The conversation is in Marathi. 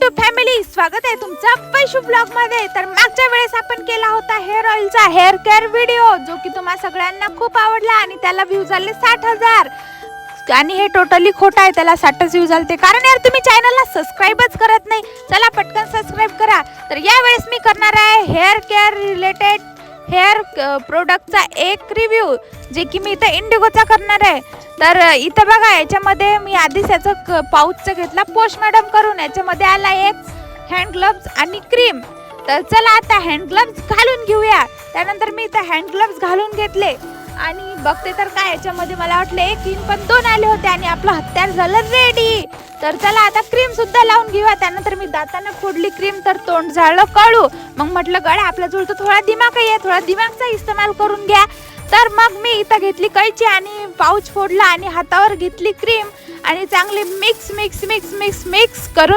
YouTube फॅमिली, स्वागत आहे तुमचं पैशू ब्लॉग मध्ये। तर मागच्या वेळेस आपण केला होता हेअर ऑइलचा हेअर केअर व्हिडिओ, जो की तुम्हा सगळ्यांना खूप आवडला आणि त्याला व्ह्यूज आले 60,000। आणि हे टोटली खोटं आहे, त्याला 60च व्ह्यूज आले, कारण यार तुम्ही चॅनलला सबस्क्राइबच करत नाही। चला पटकन सबस्क्राइब करा। तर यावेळेस मी करणार आहे हेअर केअर रिलेटेड हेअर प्रोडक्टचा एक रिव्ह्यू, जे की मी इथं इंडिगोचा करणार आहे। तर इथं बघा, याच्यामध्ये मी आधीच याचं पाऊचचं घेतला पोस्ट मॅडम करून। याच्यामध्ये आला एक हँड ग्लव्स आणि क्रीम। तर चला आता हँड ग्लव्स घालून घेऊया। त्यानंतर मी इथं हँड ग्लव्स घालून घेतले आणि बघते तर काय, याच्यामध्ये मला वाटलं एक इन पण 2 आले होते आणि आपलं हत्यार झालं रेडी। तर चला आता क्रीम सुद्धा लावून घेऊया। त्यानंतर मी दाताने फोडली क्रीम, तर तोंड झालं कळू। मग म्हटलं गड्या, आपल्या जवळ तर थोडा दिमाग आहे, थोडा दिमागचा इस्तेमाल करून घ्या। तर मग मी इथं घेतली कैची आणि पाऊच फोडला आणि हातावर घेतली क्रीम आणि चांगली मिक्स करून